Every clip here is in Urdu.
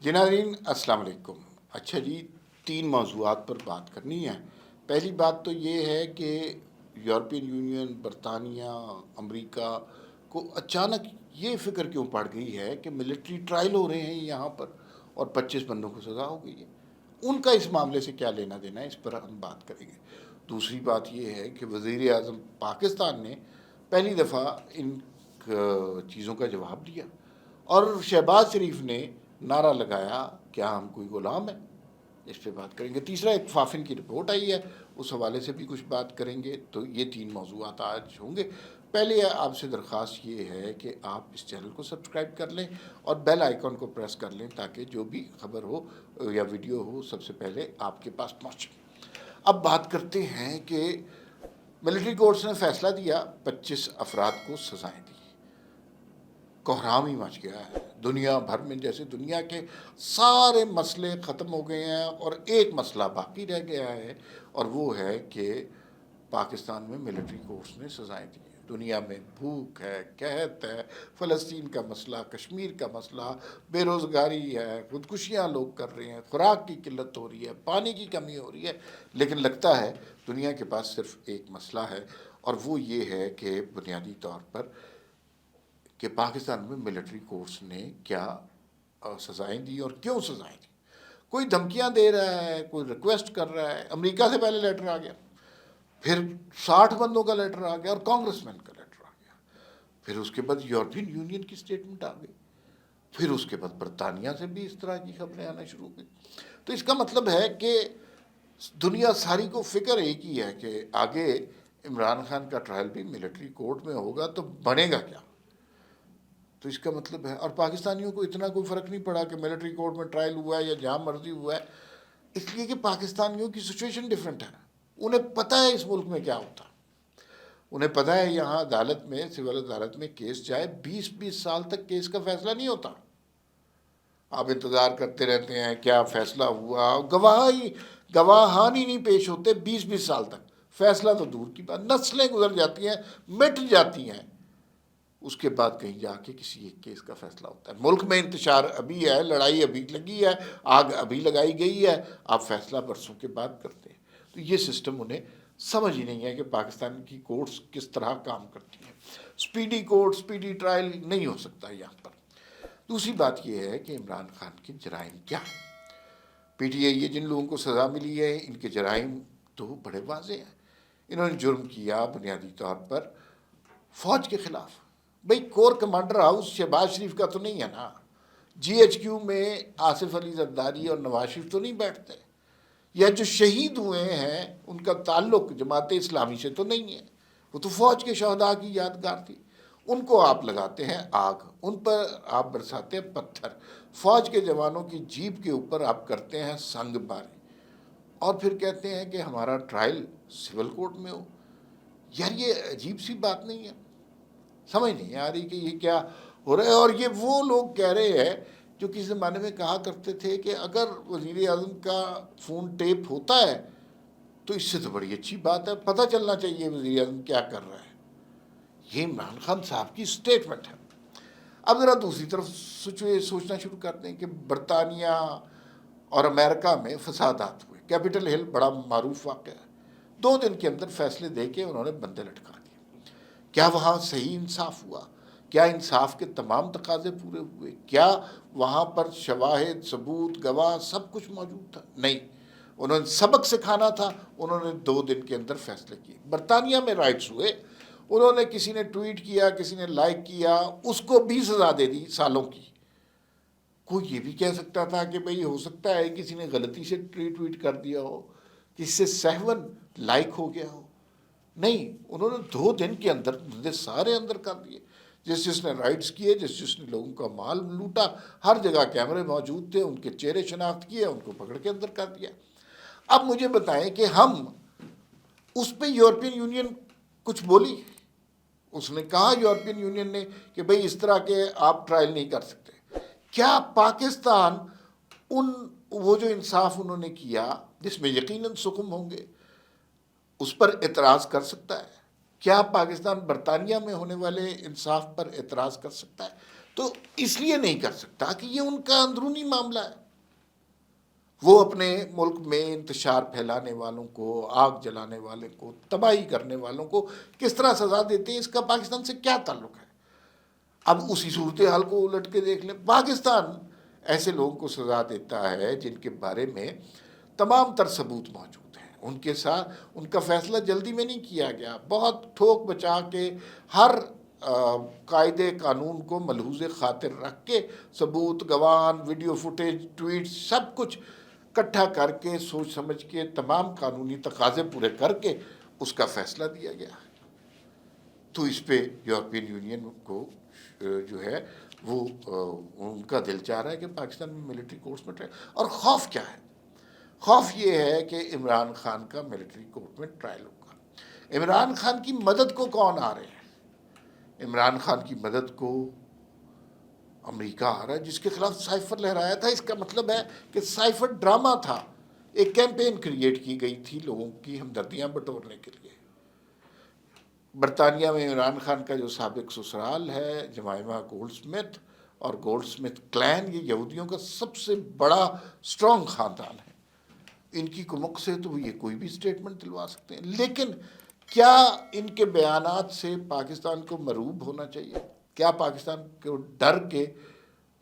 جی ناظرین السلام علیکم۔ اچھا جی، 3 موضوعات پر بات کرنی ہے۔ پہلی بات تو یہ ہے کہ یورپین یونین، برطانیہ، امریکہ کو اچانک یہ فکر کیوں پڑ گئی ہے کہ ملٹری ٹرائل ہو رہے ہیں یہاں پر اور 25 بندوں کو سزا ہو گئی ہے۔ ان کا اس معاملے سے کیا لینا دینا ہے، اس پر ہم بات کریں گے۔ دوسری بات یہ ہے کہ وزیر اعظم پاکستان نے پہلی دفعہ ان چیزوں کا جواب دیا اور شہباز شریف نے نعرہ لگایا کیا ہم کوئی غلام ہیں، اس پہ بات کریں گے۔ تیسرا ایک فافن کی رپورٹ آئی ہے، اس حوالے سے بھی کچھ بات کریں گے۔ تو یہ 3 موضوعات آج ہوں گے۔ پہلے آپ سے درخواست یہ ہے کہ آپ اس چینل کو سبسکرائب کر لیں اور بیل آئیکن کو پریس کر لیں تاکہ جو بھی خبر ہو یا ویڈیو ہو سب سے پہلے آپ کے پاس پہنچے۔ اب بات کرتے ہیں کہ ملٹری کورٹس نے فیصلہ دیا، 25 افراد کو سزائیں دی۔ کوہرام ہی مچ گیا ہے دنیا بھر میں، جیسے دنیا کے سارے مسئلے ختم ہو گئے ہیں اور ایک مسئلہ باقی رہ گیا ہے، اور وہ ہے کہ پاکستان میں ملٹری کورٹس نے سزائیں دی ہیں۔ دنیا میں بھوک ہے، قحط ہے، فلسطین کا مسئلہ، کشمیر کا مسئلہ، بے روزگاری ہے، خودکشیاں لوگ کر رہے ہیں، خوراک کی قلت ہو رہی ہے، پانی کی کمی ہو رہی ہے، لیکن لگتا ہے دنیا کے پاس صرف ایک مسئلہ ہے، اور وہ یہ ہے کہ بنیادی طور پر کہ پاکستان میں ملٹری کورٹس نے کیا سزائیں دی اور کیوں سزائیں دی۔ کوئی دھمکیاں دے رہا ہے، کوئی ریکویسٹ کر رہا ہے۔ امریکہ سے پہلے لیٹر آ گیا، پھر 60 بندوں کا لیٹر آ گیا اور کانگریس مین کا لیٹر آ گیا، پھر اس کے بعد یورپین یونین کی سٹیٹمنٹ آ گئی، پھر اس کے بعد برطانیہ سے بھی اس طرح کی خبریں آنا شروع ہو گئی۔ تو اس کا مطلب ہے کہ دنیا ساری کو فکر ایک ہی ہے کہ آگے عمران خان کا ٹرائل بھی ملٹری کورٹ میں ہوگا تو بنے گا کیا۔ تو اس کا مطلب ہے، اور پاکستانیوں کو اتنا کوئی فرق نہیں پڑا کہ ملٹری کورٹ میں ٹرائل ہوا ہے یا جہاں مرضی ہوا ہے، اس لیے کہ پاکستانیوں کی سچویشن ڈیفرنٹ ہے۔ انہیں پتہ ہے اس ملک میں کیا ہوتا ہے، انہیں پتہ ہے یہاں عدالت میں، سول عدالت میں کیس جائے 20 سال تک کیس کا فیصلہ نہیں ہوتا۔ آپ انتظار کرتے رہتے ہیں کیا فیصلہ ہوا، گواہان ہی نہیں پیش ہوتے 20 سال تک، فیصلہ تو دور کی بات، نسلیں گزر جاتی ہیں، مٹ جاتی ہیں، اس کے بعد کہیں جا کے کسی ایک کیس کا فیصلہ ہوتا ہے۔ ملک میں انتشار ابھی ہے، لڑائی ابھی لگی ہے، آگ ابھی لگائی گئی ہے، آپ فیصلہ برسوں کے بعد کرتے ہیں۔ تو یہ سسٹم انہیں سمجھ ہی نہیں ہے کہ پاکستان کی کورٹس کس طرح کام کرتی ہیں۔ سپیڈی کورٹ، سپیڈی ٹرائل نہیں ہو سکتا یہاں پر۔ دوسری بات یہ ہے کہ عمران خان کے جرائم کیا ہیں۔ پی ٹی آئی، یہ جن لوگوں کو سزا ملی ہے ان کے جرائم تو بڑے واضح ہیں۔ انہوں نے جرم کیا بنیادی طور پر فوج کے خلاف۔ بھئی کور کمانڈر ہاؤس شہباز شریف کا تو نہیں ہے نا، جی ایچ کیو میں آصف علی زرداری اور نواز شریف تو نہیں بیٹھتے، یا جو شہید ہوئے ہیں ان کا تعلق جماعت اسلامی سے تو نہیں ہے، وہ تو فوج کے شہداء کی یادگار تھی۔ ان کو آپ لگاتے ہیں آگ، ان پر آپ برساتے ہیں پتھر، فوج کے جوانوں کی جیپ کے اوپر آپ کرتے ہیں سنگ باری، اور پھر کہتے ہیں کہ ہمارا ٹرائل سول کورٹ میں ہو۔ یار یہ عجیب سی بات نہیں ہے؟ سمجھ نہیں آ رہی کہ یہ کیا ہو رہا ہے۔ اور یہ وہ لوگ کہہ رہے ہیں جو کسی زمانے میں کہا کرتے تھے کہ اگر وزیر اعظم کا فون ٹیپ ہوتا ہے تو اس سے تو بڑی اچھی بات ہے، پتہ چلنا چاہیے وزیر اعظم کیا کر رہا ہے۔ یہ عمران خان صاحب کی سٹیٹمنٹ ہے۔ اب ذرا دوسری طرف سوچنا شروع کر دیں کہ برطانیہ اور امریکہ میں فسادات ہوئے، کیپٹل ہل بڑا معروف واقعہ ہے، 2 دن کے اندر فیصلے دے کے انہوں نے بندے لٹکا دیے۔ کیا وہاں صحیح انصاف ہوا؟ کیا انصاف کے تمام تقاضے پورے ہوئے؟ کیا وہاں پر شواہد، ثبوت، گواہ سب کچھ موجود تھا؟ نہیں، انہوں نے سبق سکھانا تھا، انہوں نے 2 دن کے اندر فیصلے کیے۔ برطانیہ میں رائٹس ہوئے، انہوں نے کسی نے ٹویٹ کیا، کسی نے لائک کیا، اس کو بھی سزا دے دی سالوں کی۔ کوئی یہ بھی کہہ سکتا تھا کہ بھئی ہو سکتا ہے کسی نے غلطی سے ٹویٹ کر دیا ہو، کسی سے سہون لائک ہو گیا ہو۔ نہیں، انہوں نے 2 دن کے اندر بندے سارے اندر کر دیے۔ جس نے رائٹس کیے، جس نے لوگوں کا مال لوٹا، ہر جگہ کیمرے موجود تھے، ان کے چہرے شناخت کیے، ان کو پکڑ کے اندر کر دیا۔ اب مجھے بتائیں کہ ہم اس پہ یورپین یونین کچھ بولی؟ اس نے کہا یورپین یونین نے کہ بھئی اس طرح کے آپ ٹرائل نہیں کر سکتے۔ کیا پاکستان وہ جو انصاف انہوں نے کیا جس میں یقیناً سکم ہوں گے اس پر اعتراض کر سکتا ہے؟ کیا پاکستان برطانیہ میں ہونے والے انصاف پر اعتراض کر سکتا ہے؟ تو اس لیے نہیں کر سکتا کہ یہ ان کا اندرونی معاملہ ہے. وہ اپنے ملک میں انتشار پھیلانے والوں کو، آگ جلانے والے کو، تباہی کرنے والوں کو کس طرح سزا دیتے ہیں، اس کا پاکستان سے کیا تعلق ہے؟ اب اسی صورتحال کو الٹ کے دیکھ لیں. پاکستان ایسے لوگوں کو سزا دیتا ہے جن کے بارے میں تمام تر ثبوت موجود ہیں. ان کے ساتھ ان کا فیصلہ جلدی میں نہیں کیا گیا، بہت ٹھوک بچا کے، ہر قاعدے قانون کو ملحوظ خاطر رکھ کے، ثبوت، گواہان، ویڈیو فوٹیج، ٹویٹ، سب کچھ اکٹھا کر کے، سوچ سمجھ کے، تمام قانونی تقاضے پورے کر کے اس کا فیصلہ دیا گیا. تو اس پہ یورپین یونین کو جو ہے وہ ان کا دل چاہ رہا ہے کہ پاکستان میں ملٹری کورٹس میں ٹرائل. اور خوف کیا ہے؟ خوف یہ ہے کہ عمران خان کا ملٹری کورٹ میں ٹرائل ہوگا. عمران خان کی مدد کو کون آ رہے ہیں؟ عمران خان کی مدد کو امریکہ آ رہا ہے، جس کے خلاف سائفر لہرایا تھا. اس کا مطلب ہے کہ سائفر ڈرامہ تھا، ایک کیمپین کریٹ کی گئی تھی لوگوں کی ہمدردیاں بٹورنے کے لیے. برطانیہ میں عمران خان کا جو سابق سسرال ہے، جمائما گولڈ سمتھ اور گولڈ سمتھ کلین، یہ یہودیوں کا سب سے بڑا سٹرونگ خاندان ہے. ان کی کمک سے تو یہ کوئی بھی سٹیٹمنٹ دلوا سکتے ہیں. لیکن کیا ان کے بیانات سے پاکستان کو مرعوب ہونا چاہیے؟ کیا پاکستان کو ڈر کے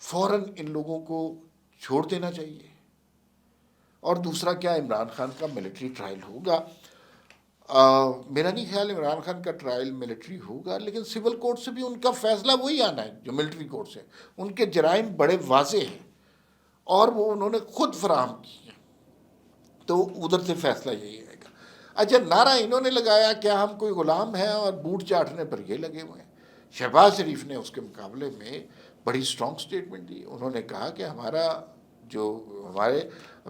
فوراً ان لوگوں کو چھوڑ دینا چاہیے؟ اور دوسرا، کیا عمران خان کا ملٹری ٹرائل ہوگا؟ میرا نہیں خیال عمران خان کا ٹرائل ملٹری ہوگا، لیکن سول کورٹ سے بھی ان کا فیصلہ وہی آنا ہے جو ملٹری کورٹ سے. ان کے جرائم بڑے واضح ہیں اور وہ انہوں نے خود فراہم کی ہیں، تو ادھر سے فیصلہ یہی آئے گا. اچھا، نعرہ انہوں نے لگایا کیا ہم کوئی غلام ہیں، اور بوٹ چاٹنے پر یہ لگے ہوئے ہیں. شہباز شریف نے اس کے مقابلے میں بڑی سٹرونگ سٹیٹمنٹ دی. انہوں نے کہا کہ ہمارے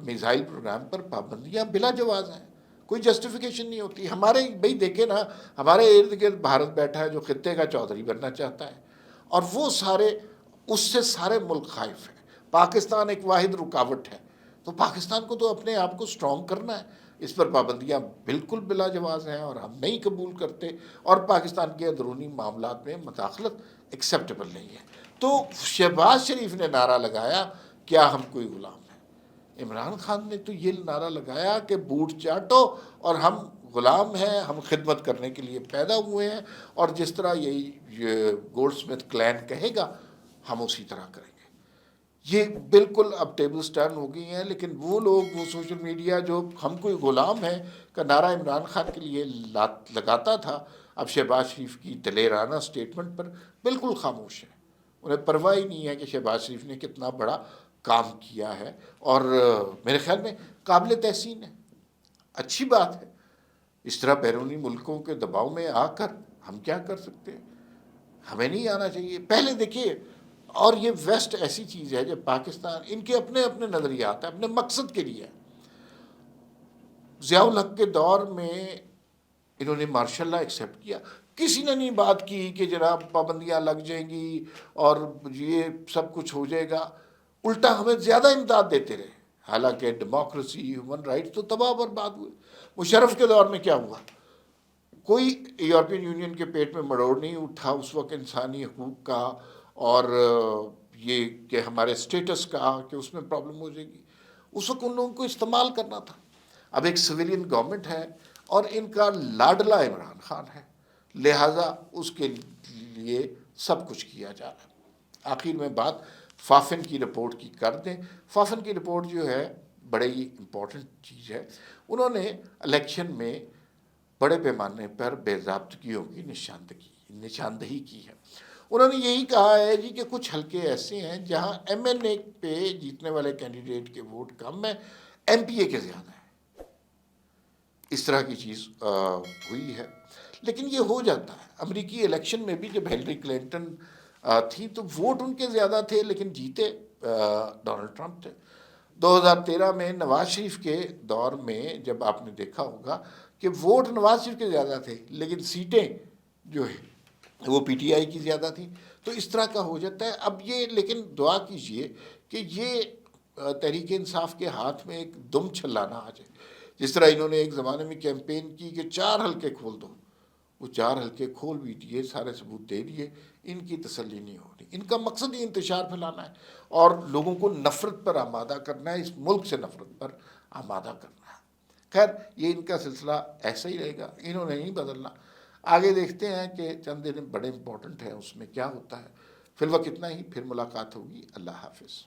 میزائل پروگرام پر پابندیاں بلا جواز ہیں، کوئی جسٹیفیکیشن نہیں ہوتی. ہمارے بھائی دیکھیں نا، ہمارے ارد گرد بھارت بیٹھا ہے جو خطے کا چودھری بننا چاہتا ہے، اور وہ اس سے سارے ملک خائف ہیں. پاکستان ایک واحد رکاوٹ ہے. تو پاکستان کو تو اپنے آپ کو سٹرونگ کرنا ہے. اس پر پابندیاں بالکل بلا جواز ہیں اور ہم نہیں قبول کرتے، اور پاکستان کے اندرونی معاملات میں مداخلت ایکسیپٹیبل نہیں ہے. تو شہباز شریف نے نعرہ لگایا کیا ہم کوئی غلام ہیں. عمران خان نے تو یہ نعرہ لگایا کہ بوٹ چاٹو اور ہم غلام ہیں، ہم خدمت کرنے کے لیے پیدا ہوئے ہیں، اور جس طرح یہ گولڈ سمتھ کلین کہے گا ہم اسی طرح کریں گے. یہ بالکل اب ٹیبلز ٹرن ہو گئی ہیں. لیکن وہ لوگ، وہ سوشل میڈیا جو ہم کوئی غلام ہیں کا نعرہ عمران خان کے لیے لگاتا تھا، اب شہباز شریف کی دلیرانہ سٹیٹمنٹ پر بالکل خاموش ہے. انہیں پرواہ ہی نہیں ہے کہ شہباز شریف نے کتنا بڑا کام کیا ہے، اور میرے خیال میں قابل تحسین ہے، اچھی بات ہے. اس طرح بیرونی ملکوں کے دباؤ میں آ کر ہم کیا کر سکتے ہیں؟ ہمیں نہیں آنا چاہیے. پہلے دیکھیے، اور یہ ویسٹ ایسی چیز ہے جب پاکستان، ان کے اپنے اپنے نظریات ہیں، اپنے مقصد کے لیے. ضیاء الحق کے دور میں انہوں نے مارشل لا ایکسیپٹ کیا، کسی نے نہیں بات کی کہ جناب پابندیاں لگ جائیں گی اور یہ سب کچھ ہو جائے گا. الٹا ہمیں زیادہ امداد دیتے رہے، حالانکہ ڈیموکریسی، ہیومن رائٹس تو تباہ برباد ہوئے. مشرف کے دور میں کیا ہوا؟ کوئی یورپین یونین کے پیٹ میں مڑوڑ نہیں اٹھا اس وقت انسانی حقوق کا، اور یہ کہ ہمارے سٹیٹس کا کہ اس میں پرابلم ہو جائے گی. اس وقت ان لوگوں کو استعمال کرنا تھا. اب ایک سویلین گورنمنٹ ہے اور ان کا لاڈلا عمران خان ہے، لہٰذا اس کے لیے سب کچھ کیا جا رہا ہے. آخر میں بات فافن کی رپورٹ کی کر دیں. فافن کی رپورٹ جو ہے بڑے ہی امپورٹنٹ چیز ہے. انہوں نے الیکشن میں بڑے پیمانے پر بے ضابطگیوں کی نشاندہی کی ہے. انہوں نے یہی کہا ہے جی کہ کچھ حلقے ایسے ہیں جہاں ایم این اے پہ جیتنے والے کینڈیڈیٹ کے ووٹ کم ہیں، ایم پی اے کے زیادہ ہیں. اس طرح کی چیز ہوئی ہے. لیکن یہ ہو جاتا ہے. امریکی الیکشن میں بھی جب ہیلری کلنٹن تھی تو ووٹ ان کے زیادہ تھے لیکن جیتے ڈونلڈ ٹرمپ تھے. 2013 میں نواز شریف کے دور میں جب آپ نے دیکھا ہوگا کہ ووٹ نواز شریف کے زیادہ تھے لیکن سیٹیں جو ہے وہ پی ٹی آئی کی زیادہ تھیں. تو اس طرح کا ہو جاتا ہے. اب یہ لیکن دعا کیجئے کہ یہ تحریک انصاف کے ہاتھ میں ایک دم چھلانا آ جائے. جس طرح انہوں نے ایک زمانے میں کیمپین کی کہ 4 حلقے کھول دو، وہ 4 حلقے کھول بھی دیے، سارے ثبوت دے دیے، ان کی تسلی نہیں ہو رہی۔ ان کا مقصد ہی انتشار پھیلانا ہے اور لوگوں کو نفرت پر آمادہ کرنا ہے، اس ملک سے نفرت پر آمادہ کرنا ہے۔ خیر یہ ان کا سلسلہ ایسا ہی رہے گا، انہوں نے نہیں بدلنا۔ آگے دیکھتے ہیں کہ چند دن بڑے امپورٹنٹ ہیں، اس میں کیا ہوتا ہے۔ فی الوقت اتنا ہی، پھر ملاقات ہوگی۔ اللہ حافظ۔